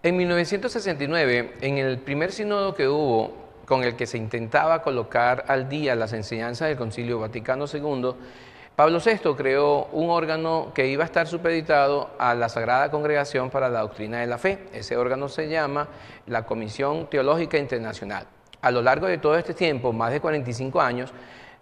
En 1969, en el primer sínodo que hubo, con el que se intentaba colocar al día las enseñanzas del Concilio Vaticano II, Pablo VI creó un órgano que iba a estar supeditado a la Sagrada Congregación para la Doctrina de la Fe. Ese órgano se llama la Comisión Teológica Internacional. A lo largo de todo este tiempo, más de 45 años,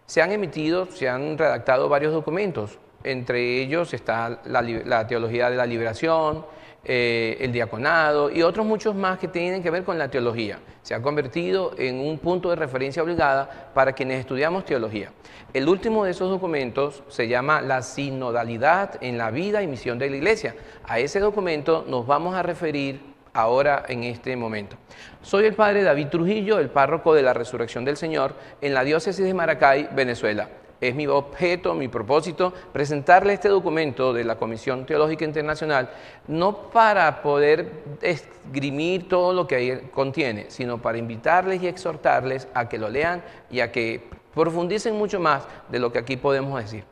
se han redactado varios documentos. Entre ellos está la Teología de la Liberación, el diaconado y otros muchos más que tienen que ver con la teología. Se ha convertido en un punto de referencia obligada para quienes estudiamos teología. El último de esos documentos se llama La sinodalidad en la vida y misión de la Iglesia. A ese documento nos vamos a referir ahora en este momento. Soy el padre David Trujillo, el párroco de la Resurrección del Señor en la diócesis de Maracay, Venezuela. Es mi objeto, mi propósito, presentarle este documento de la Comisión Teológica Internacional, no para poder esgrimir todo lo que ahí contiene, sino para invitarles y exhortarles a que lo lean y a que profundicen mucho más de lo que aquí podemos decir.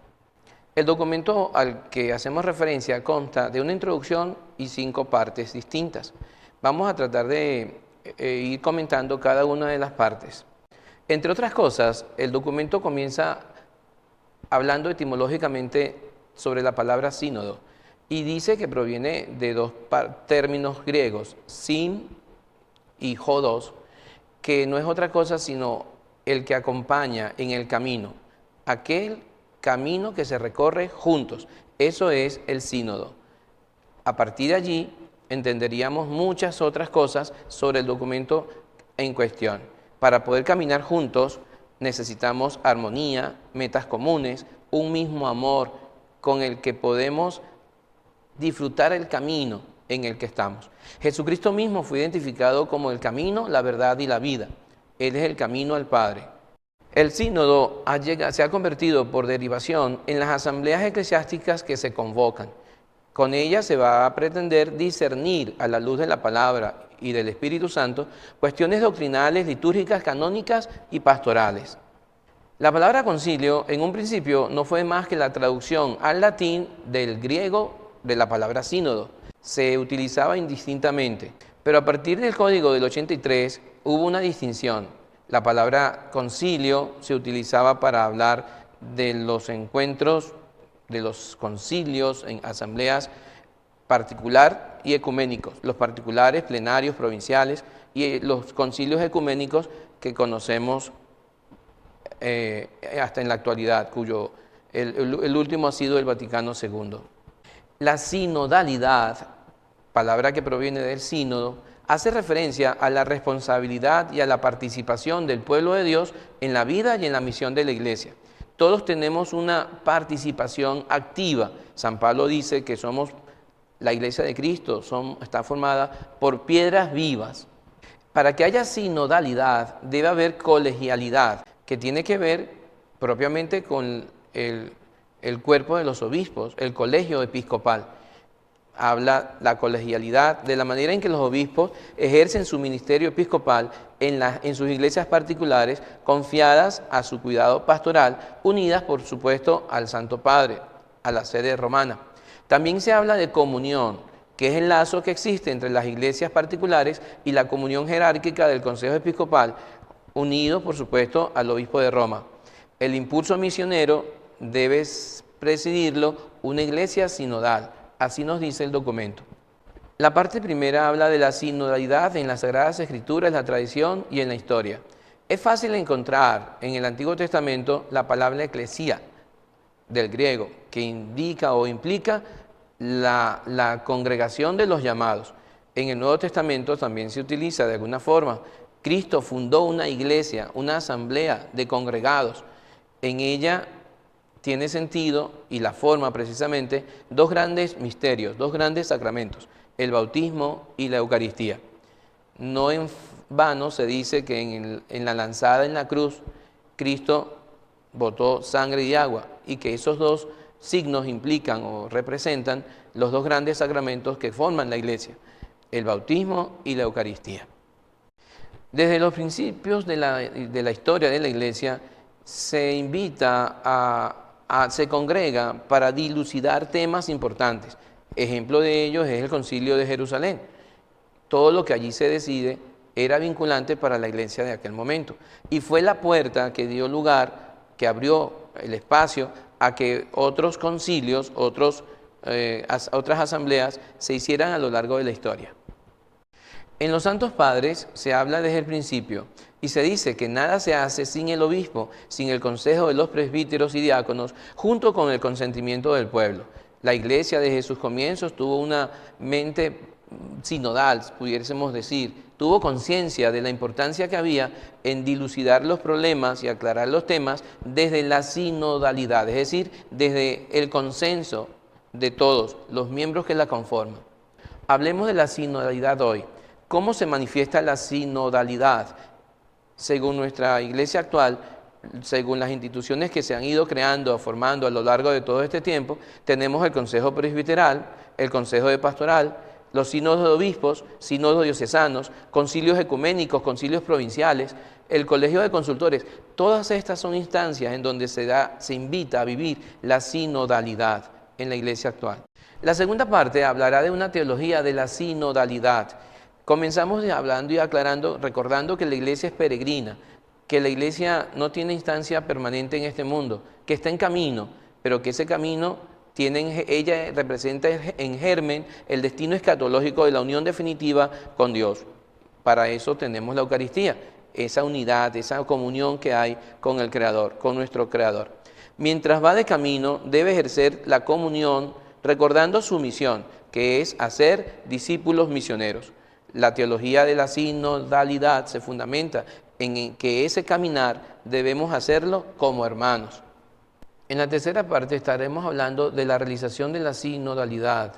El documento al que hacemos referencia consta de una introducción y 5 partes distintas. Vamos a tratar de ir comentando cada una de las partes. Entre otras cosas, el documento comienza hablando etimológicamente sobre la palabra sínodo y dice que proviene de 2 términos griegos, sin y hodos, que no es otra cosa sino el que acompaña en el camino, aquel camino que se recorre juntos. Eso es el sínodo. A partir de allí entenderíamos muchas otras cosas sobre el documento en cuestión. Para poder caminar juntos necesitamos armonía, metas comunes, un mismo amor con el que podemos disfrutar el camino en el que estamos. Jesucristo mismo fue identificado como el camino, la verdad y la vida. Él es el camino al Padre. El sínodo se ha convertido por derivación en las asambleas eclesiásticas que se convocan. Con ellas se va a pretender discernir a la luz de la palabra y del Espíritu Santo cuestiones doctrinales, litúrgicas, canónicas y pastorales. La palabra concilio en un principio no fue más que la traducción al latín del griego de la palabra sínodo. Se utilizaba indistintamente, pero a partir del Código del 83 hubo una distinción. La palabra concilio se utilizaba para hablar de los encuentros, de los concilios en asambleas particular y ecuménicos, los particulares, plenarios, provinciales y los concilios ecuménicos que conocemos hasta en la actualidad, cuyo el último ha sido el Vaticano II. La sinodalidad, palabra que proviene del sínodo, hace referencia a la responsabilidad y a la participación del pueblo de Dios en la vida y en la misión de la Iglesia. Todos tenemos una participación activa. San Pablo dice que somos la Iglesia de Cristo, está formada por piedras vivas. Para que haya sinodalidad debe haber colegialidad, que tiene que ver propiamente con el cuerpo de los obispos, el colegio episcopal. Habla la colegialidad de la manera en que los obispos ejercen su ministerio episcopal en sus iglesias particulares, confiadas a su cuidado pastoral, unidas por supuesto al Santo Padre, a la sede romana. También se habla de comunión, que es el lazo que existe entre las iglesias particulares y la comunión jerárquica del Consejo Episcopal, unidos por supuesto al obispo de Roma. El impulso misionero debe presidirlo una iglesia sinodal. Así nos dice el documento. La parte primera habla de la sinodalidad en las Sagradas Escrituras, la tradición y en la historia. Es fácil encontrar en el Antiguo Testamento la palabra eclesía, del griego, que indica o implica la congregación de los llamados. En el Nuevo Testamento también se utiliza de alguna forma. Cristo fundó una iglesia, una asamblea de congregados. En ella tiene sentido y la forma precisamente 2 grandes misterios, 2 grandes sacramentos, el bautismo y la Eucaristía. No en vano se dice que en la lanzada en la cruz Cristo botó sangre y agua y que esos 2 signos implican o representan los 2 grandes sacramentos que forman la Iglesia, el bautismo y la Eucaristía. Desde los principios de la historia de la Iglesia se invita se congrega para dilucidar temas importantes. Ejemplo de ellos es el Concilio de Jerusalén, Todo lo que allí se decide era vinculante para la iglesia de aquel momento. Y fue la puerta que dio lugar, que abrió el espacio a que otros concilios, otras asambleas se hicieran a lo largo de la historia. En los Santos Padres se habla desde el principio y se dice que nada se hace sin el obispo, sin el consejo de los presbíteros y diáconos, junto con el consentimiento del pueblo. La iglesia desde sus comienzos tuvo una mente sinodal, pudiésemos decir, tuvo conciencia de la importancia que había en dilucidar los problemas y aclarar los temas desde la sinodalidad, es decir, desde el consenso de todos los miembros que la conforman. Hablemos de la sinodalidad hoy. ¿Cómo se manifiesta la sinodalidad? Según nuestra iglesia actual, según las instituciones que se han ido creando, formando a lo largo de todo este tiempo, tenemos el Consejo Presbiteral, el Consejo de Pastoral, los sínodos de obispos, sínodos diocesanos, concilios ecuménicos, concilios provinciales, el Colegio de Consultores. Todas estas son instancias en donde se invita a vivir la sinodalidad en la iglesia actual. La segunda parte hablará de una teología de la sinodalidad. Comenzamos hablando y aclarando, recordando que la iglesia es peregrina, que la iglesia no tiene instancia permanente en este mundo, que está en camino, pero que ese camino ella representa en germen el destino escatológico de la unión definitiva con Dios. Para eso tenemos la Eucaristía, esa unidad, esa comunión que hay con el Creador, con nuestro Creador. Mientras va de camino, debe ejercer la comunión recordando su misión, que es hacer discípulos misioneros. La teología de la sinodalidad se fundamenta en que ese caminar debemos hacerlo como hermanos. En la tercera parte estaremos hablando de la realización de la sinodalidad.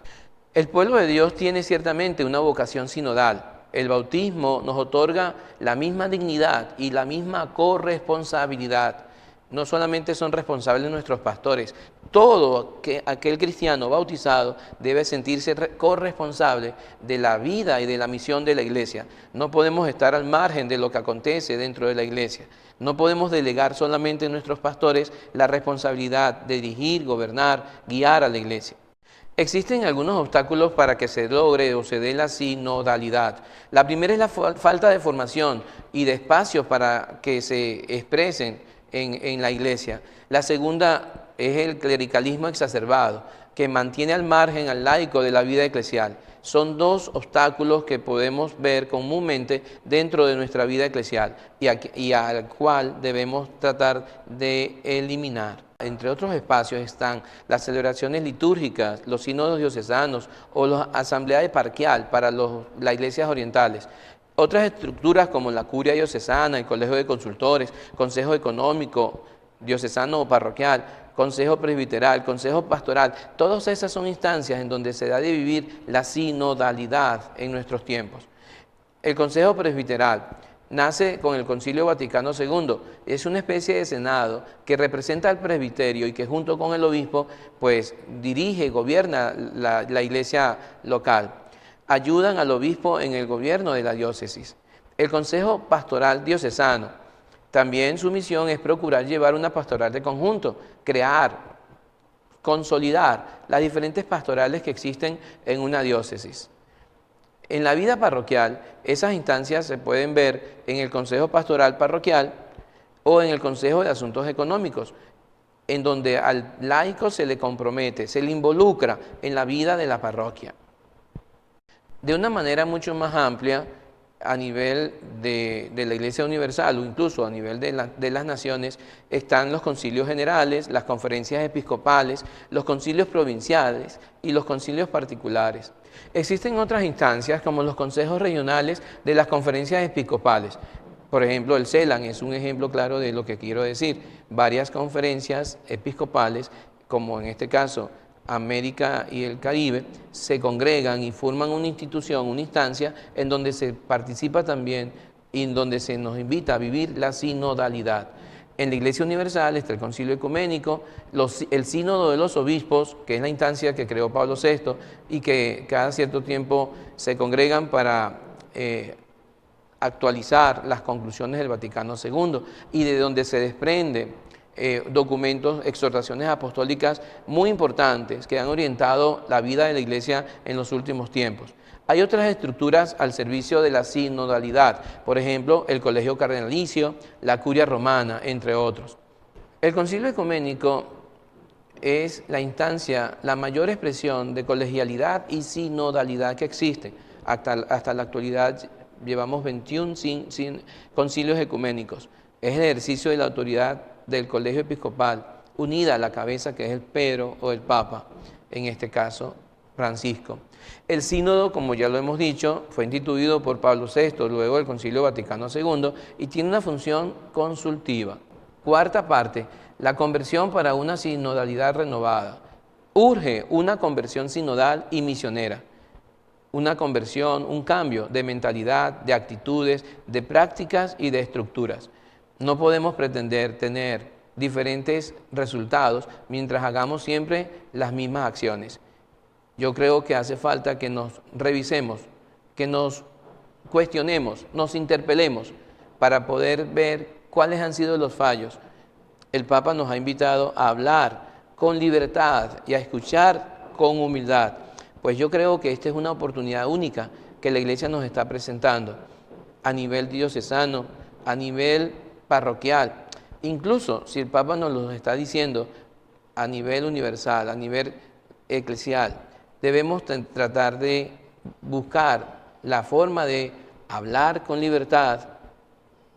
El pueblo de Dios tiene ciertamente una vocación sinodal. El bautismo nos otorga la misma dignidad y la misma corresponsabilidad. No solamente son responsables nuestros pastores, todo aquel cristiano bautizado debe sentirse corresponsable de la vida y de la misión de la iglesia. No podemos estar al margen de lo que acontece dentro de la iglesia. No podemos delegar solamente a nuestros pastores la responsabilidad de dirigir, gobernar, guiar a la iglesia. Existen algunos obstáculos para que se logre o se dé la sinodalidad. La primera es la falta de formación y de espacios para que se expresen en la iglesia. La segunda es el clericalismo exacerbado, que mantiene al margen al laico de la vida eclesial. Son dos obstáculos que podemos ver comúnmente dentro de nuestra vida eclesial y al cual debemos tratar de eliminar. Entre otros espacios están las celebraciones litúrgicas, los sínodos diocesanos o la asamblea eparquial para las iglesias orientales. Otras estructuras como la curia diocesana, el colegio de consultores, consejo económico diocesano o parroquial, consejo presbiteral, consejo pastoral, todas esas son instancias en donde se da de vivir la sinodalidad en nuestros tiempos. El consejo presbiteral nace con el Concilio Vaticano II, es una especie de senado que representa al presbiterio y que junto con el obispo pues dirige, gobierna la iglesia local. Ayudan al obispo en el gobierno de la diócesis. El Consejo Pastoral Diocesano, también su misión es procurar llevar una pastoral de conjunto, crear, consolidar las diferentes pastorales que existen en una diócesis. En la vida parroquial, esas instancias se pueden ver en el Consejo Pastoral Parroquial o en el Consejo de Asuntos Económicos, en donde al laico se le compromete, se le involucra en la vida de la parroquia. De una manera mucho más amplia, a nivel de la Iglesia Universal o incluso a nivel de las naciones, están los concilios generales, las conferencias episcopales, los concilios provinciales y los concilios particulares. Existen otras instancias como los consejos regionales de las conferencias episcopales. Por ejemplo, el CELAN es un ejemplo claro de lo que quiero decir. Varias conferencias episcopales, como en este caso América y el Caribe, se congregan y forman una institución, una instancia en donde se participa también y en donde se nos invita a vivir la sinodalidad. En la Iglesia Universal está el Concilio Ecuménico, el Sínodo de los Obispos, que es la instancia que creó Pablo VI y que cada cierto tiempo se congregan para actualizar las conclusiones del Vaticano II y de donde se desprende documentos, exhortaciones apostólicas muy importantes que han orientado la vida de la Iglesia en los últimos tiempos. Hay otras estructuras al servicio de la sinodalidad, por ejemplo, el Colegio Cardenalicio, la Curia Romana, entre otros. El Concilio Ecuménico es la instancia, la mayor expresión de colegialidad y sinodalidad que existe. Hasta la actualidad llevamos 21 concilios ecuménicos. Es el ejercicio de la autoridad del Colegio Episcopal, unida a la cabeza que es el Pedro o el Papa, en este caso Francisco. El sínodo, como ya lo hemos dicho, fue instituido por Pablo VI, luego del Concilio Vaticano II, y tiene una función consultiva. Cuarta parte, la conversión para una sinodalidad renovada. Urge una conversión sinodal y misionera. Una conversión, un cambio de mentalidad, de actitudes, de prácticas y de estructuras. No podemos pretender tener diferentes resultados mientras hagamos siempre las mismas acciones. Yo creo que hace falta que nos revisemos, que nos cuestionemos, nos interpelemos para poder ver cuáles han sido los fallos. El Papa nos ha invitado a hablar con libertad y a escuchar con humildad, pues yo creo que esta es una oportunidad única que la Iglesia nos está presentando a nivel diocesano, a nivel parroquial, incluso si el Papa nos lo está diciendo a nivel universal, a nivel eclesial. Debemos tratar de buscar la forma de hablar con libertad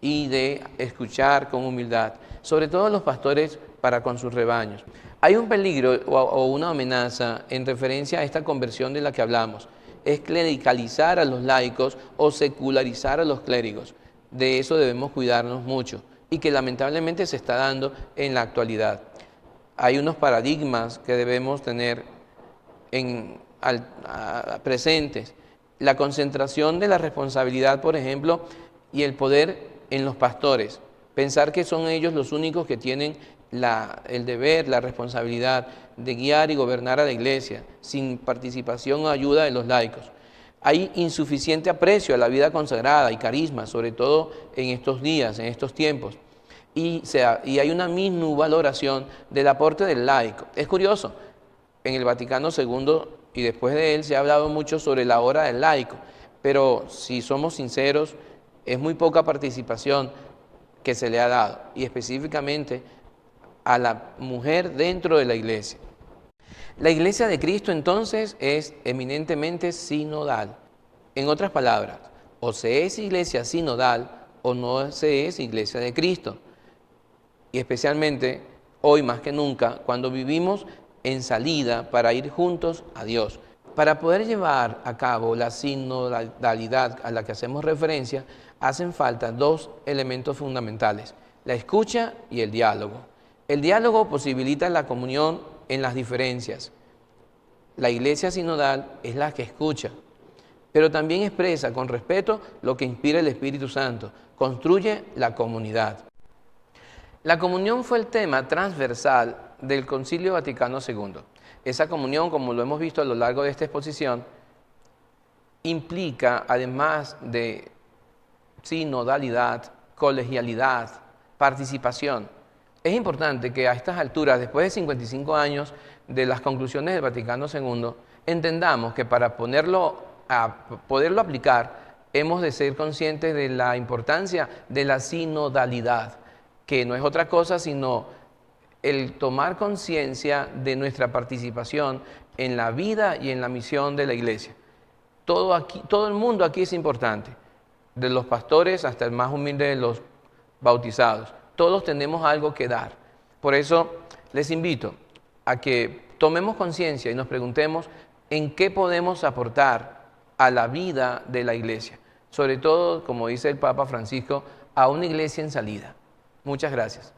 y de escuchar con humildad, sobre todo los pastores para con sus rebaños. Hay un peligro o una amenaza en referencia a esta conversión de la que hablamos, es clericalizar a los laicos o secularizar a los clérigos. De eso debemos cuidarnos mucho y que lamentablemente se está dando en la actualidad. Hay unos paradigmas que debemos tener presentes. La concentración de la responsabilidad, por ejemplo, y el poder en los pastores. Pensar que son ellos los únicos que tienen el deber, la responsabilidad de guiar y gobernar a la Iglesia, sin participación o ayuda de los laicos. Hay insuficiente aprecio a la vida consagrada y carisma, sobre todo en estos días, en estos tiempos. Y hay una minusvaloración del aporte del laico. Es curioso, en el Vaticano II y después de él se ha hablado mucho sobre la hora del laico, pero si somos sinceros, es muy poca participación que se le ha dado, y específicamente a la mujer dentro de la Iglesia. La Iglesia de Cristo entonces es eminentemente sinodal. En otras palabras, o se es Iglesia sinodal o no se es Iglesia de Cristo. Y especialmente hoy más que nunca, cuando vivimos en salida para ir juntos a Dios. Para poder llevar a cabo la sinodalidad a la que hacemos referencia, hacen falta dos elementos fundamentales, la escucha y el diálogo. El diálogo posibilita la comunión en las diferencias. La Iglesia sinodal es la que escucha, pero también expresa con respeto lo que inspira el Espíritu Santo, construye la comunidad. La comunión fue el tema transversal del Concilio Vaticano II. Esa comunión, como lo hemos visto a lo largo de esta exposición, implica, además de sinodalidad, colegialidad, participación. Es importante que a estas alturas, después de 55 años de las conclusiones del Vaticano II, entendamos que para poderlo aplicar, hemos de ser conscientes de la importancia de la sinodalidad, que no es otra cosa sino el tomar conciencia de nuestra participación en la vida y en la misión de la Iglesia. Todo el mundo aquí es importante, de los pastores hasta el más humilde de los bautizados. Todos tenemos algo que dar. Por eso les invito a que tomemos conciencia y nos preguntemos en qué podemos aportar a la vida de la Iglesia. Sobre todo, como dice el Papa Francisco, a una Iglesia en salida. Muchas gracias.